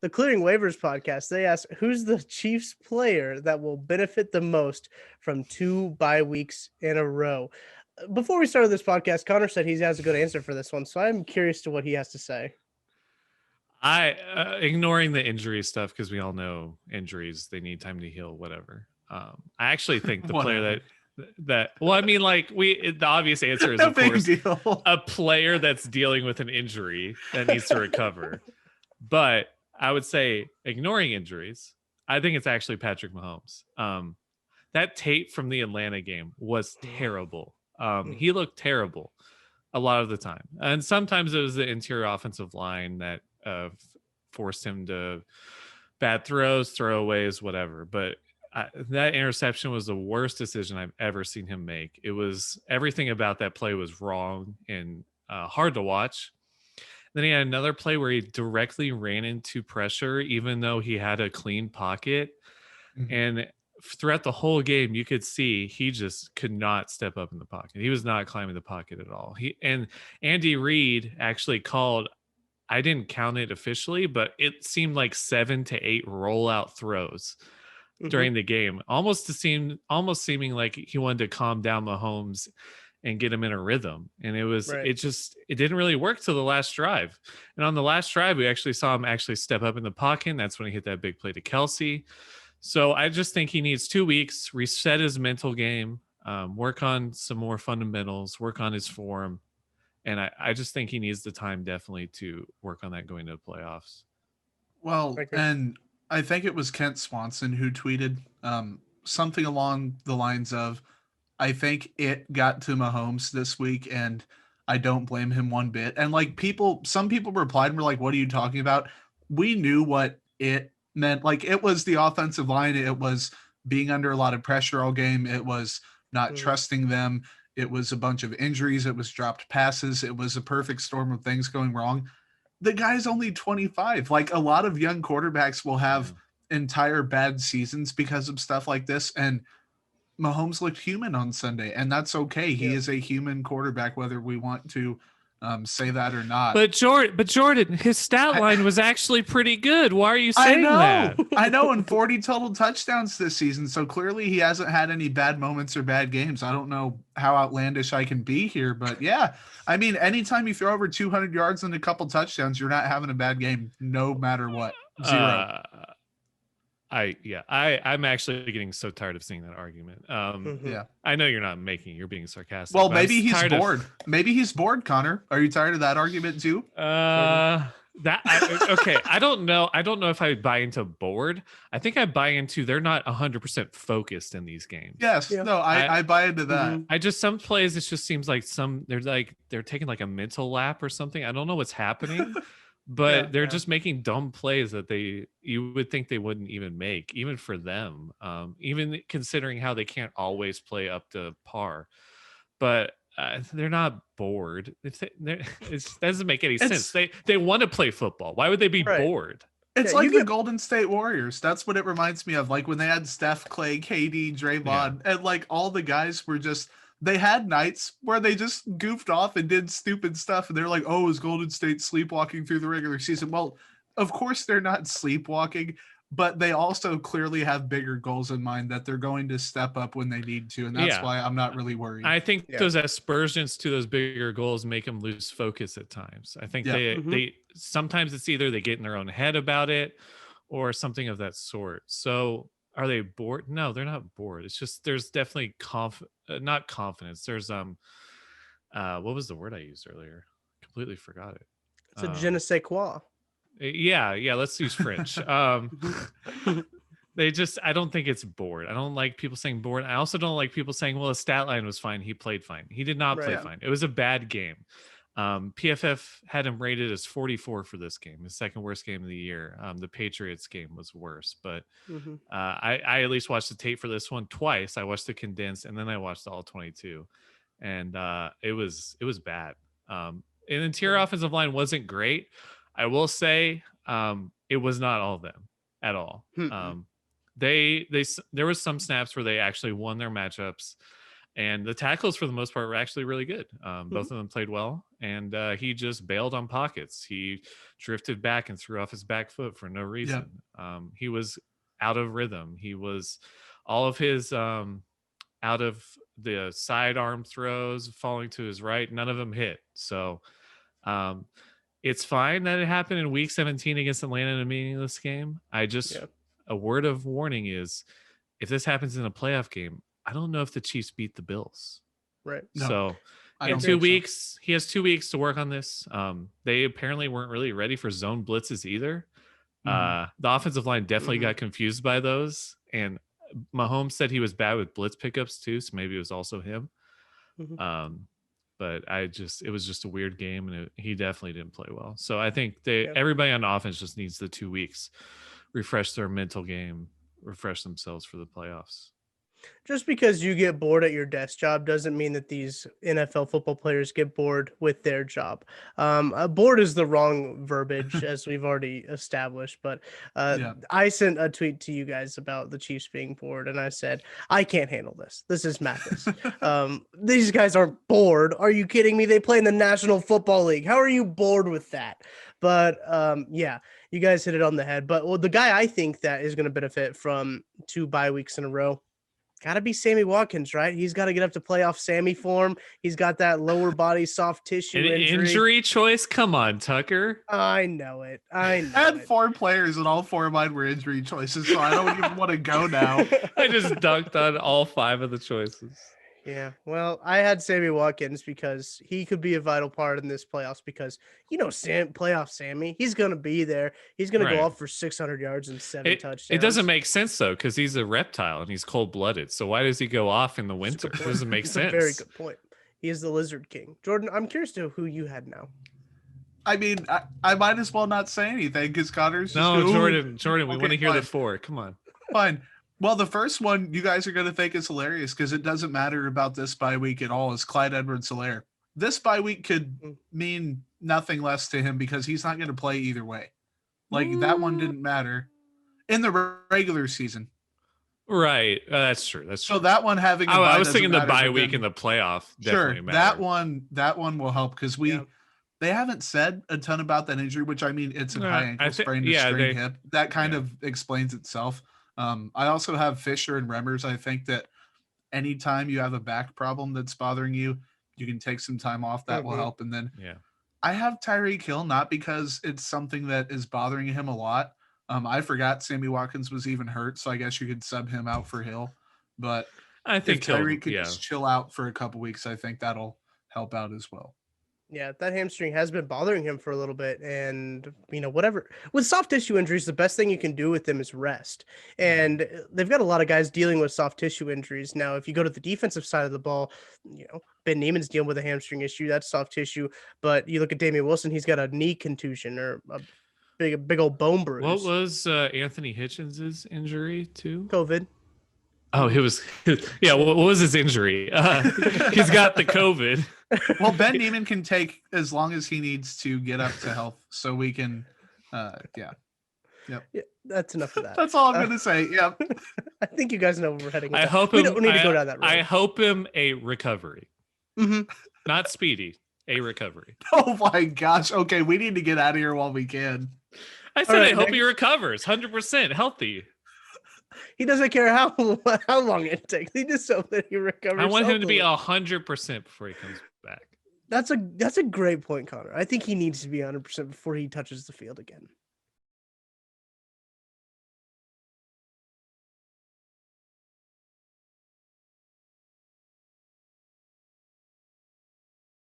the Clearing Waivers podcast, they asked, who's the Chiefs player that will benefit the most from 2 bye weeks in a row? Before we started this podcast, Connor said he has a good answer for this one, so I'm curious to what he has to say. I ignoring the injury stuff, because we all know injuries, they need time to heal, whatever. I actually think the player that well, I mean, like the obvious answer is of course a player that's dealing with an injury that needs to recover. But I would say, ignoring injuries, I think it's actually Patrick Mahomes. That tape from the Atlanta game was terrible. He looked terrible a lot of the time, and sometimes it was the interior offensive line that forced him to bad throws, throwaways, whatever. But that interception was the worst decision I've ever seen him make. It was, everything about that play was wrong and hard to watch. Then he had another play where he directly ran into pressure, even though he had a clean pocket. Mm-hmm. And throughout the whole game, you could see he just could not step up in the pocket. He was not climbing the pocket at all. And Andy Reid actually called, I didn't count it officially, but it seemed like 7 to 8 rollout throws during the game, almost seeming like he wanted to calm down Mahomes and get him in a rhythm. And it didn't really work till the last drive. And on the last drive, we actually saw him actually step up in the pocket. And that's when he hit that big play to Kelsey. So I just think he needs 2 weeks, reset his mental game, work on some more fundamentals, work on his form. And I just think he needs the time definitely to work on that going to the playoffs. Well, and I think it was Kent Swanson who tweeted something along the lines of, I think it got to Mahomes this week, and I don't blame him one bit. And like some people replied and were like, what are you talking about? We knew what it meant. Like, it was the offensive line. It was being under a lot of pressure all game. It was not trusting them. It was a bunch of injuries. It was dropped passes. It was a perfect storm of things going wrong. The guy's only 25. Like, a lot of young quarterbacks will have entire bad seasons because of stuff like this. And Mahomes looked human on Sunday, and that's okay. He is a human quarterback, whether we want to say that or not. But Jordan, his stat line was actually pretty good. Why are you saying that? I know, and 40 total touchdowns this season. So clearly he hasn't had any bad moments or bad games. I don't know how outlandish I can be here, but yeah. I mean, anytime you throw over 200 yards and a couple touchdowns, you're not having a bad game, no matter what. Zero. I'm actually getting so tired of seeing that argument. I know you're not making, you're being sarcastic. Well, maybe he's bored. Maybe he's bored, Connor. Are you tired of that argument too? I don't know. I don't know if I buy into bored. I think I buy into they're not 100% focused in these games. Yes. Yeah. No, I buy into that. Some plays, it just seems like they're taking like a mental lap or something. I don't know what's happening. But they're just making dumb plays that you would think they wouldn't even make, even for them, even considering how they can't always play up to par. But they're not bored. It doesn't make any sense. They want to play football. Why would they be bored? It's like the Golden State Warriors. That's what it reminds me of. Like when they had Steph, Clay, KD, Draymond, and like all the guys were just... They had nights where they just goofed off and did stupid stuff. And they're like, oh, is Golden State sleepwalking through the regular season? Well, of course they're not sleepwalking, but they also clearly have bigger goals in mind that they're going to step up when they need to. And that's why I'm not really worried. I think those aspersions to those bigger goals make them lose focus at times. I think they sometimes it's either they get in their own head about it or something of that sort. So are they bored? No, they're not bored. It's just there's definitely not confidence. There's what was the word I used earlier? Completely forgot it. It's a je ne sais quoi. Yeah. Let's use French. I don't think it's bored. I don't like people saying bored. I also don't like people saying, well, his stat line was fine. He played fine. He did not play fine. It was a bad game. PFF had him rated as 44 for this game, his second worst game of the year. The Patriots game was worse, but I at least watched the tape for this one twice. I watched the condensed and then I watched all 22, and it was bad. An interior offensive line wasn't great. I will say it was not all of them at all. There was some snaps where they actually won their matchups. And the tackles, for the most part, were actually really good. Both of them played well, and he just bailed on pockets. He drifted back and threw off his back foot for no reason. He was out of rhythm. He was all of his out of the sidearm throws falling to his right. None of them hit. So it's fine that it happened in week 17 against Atlanta in a meaningless game. A word of warning is, if this happens in a playoff game, I don't know if the Chiefs beat the Bills. Right. No, so I in don't 2 think so. weeks, he has 2 weeks to work on this. They apparently weren't really ready for zone blitzes either. The offensive line definitely got confused by those. And Mahomes said he was bad with blitz pickups too. So maybe it was also him. But it was just a weird game, and he definitely didn't play well. So I think everybody on offense just needs the 2 weeks, refresh their mental game, refresh themselves for the playoffs. Just because you get bored at your desk job doesn't mean that these NFL football players get bored with their job. Bored is the wrong verbiage, as we've already established. But I sent a tweet to you guys about the Chiefs being bored, and I said, I can't handle this. This is madness. These guys aren't bored. Are you kidding me? They play in the National Football League. How are you bored with that? But you guys hit it on the head. But the guy I think that is going to benefit from 2 bye weeks in a row, got to be Sammy Watkins, right? He's got to get up to playoff Sammy form. He's got that lower body soft tissue injury choice. Come on, Tucker. I know it. I had 4 players, and all 4 of mine were injury choices, so I don't even want to go now. I just dunked on all 5 of the choices. Yeah, well, I had Sammy Watkins because he could be a vital part in this playoffs because, playoff Sammy, he's going to be there. He's going to go off for 600 yards and 7 touchdowns. It doesn't make sense, though, because he's a reptile and he's cold-blooded. So why does he go off in the winter? It doesn't make sense. A very good point. He is the Lizard King. Jordan, I'm curious to who you had now. I mean, I might as well not say anything because Connor's just Jordan, we want to hear the 4. Come on. Fine. Well, the first one you guys are going to think is hilarious because it doesn't matter about this bye week at all, is Clyde Edwards-Helaire. This bye week could mean nothing less to him because he's not going to play either way. Like, that one didn't matter in the regular season. Right. That's true. So that one having I was thinking the bye week in the playoff definitely mattered. That one will help because they haven't said a ton about that injury, which, I mean, it's a high ankle sprain to strained hip. That kind of explains itself. I also have Fisher and Remmers. I think that anytime you have a back problem that's bothering you, you can take some time off. That will help. And then I have Tyreek Hill, not because it's something that is bothering him a lot. I forgot Sammy Watkins was even hurt, so I guess you could sub him out for Hill. But I think if Tyreek could just chill out for a couple weeks, I think that'll help out as well. Yeah, that hamstring has been bothering him for a little bit. And, whatever. With soft tissue injuries, the best thing you can do with them is rest. And they've got a lot of guys dealing with soft tissue injuries. Now, if you go to the defensive side of the ball, Ben Neiman's dealing with a hamstring issue. That's soft tissue. But you look at Damian Wilson, he's got a knee contusion or a big old bone bruise. What was Anthony Hitchens' injury too? COVID. Oh, it was. Yeah, what was his injury? He's got the COVID. Well, Ben Neiman can take as long as he needs to get up to health, so we can. Yeah, that's enough of that. That's all I'm gonna say. Yep. I think you guys know where we're heading. We don't need to go down that road. I hope him a recovery. Not speedy, a recovery. Oh my gosh! Okay, we need to get out of here while we can. I said I hope he recovers, 100% healthy. He doesn't care how long it takes. He just hopes that he recovers. I want him to be 100% before he comes back. That's a great point, Connor. I think he needs to be 100% before he touches the field again.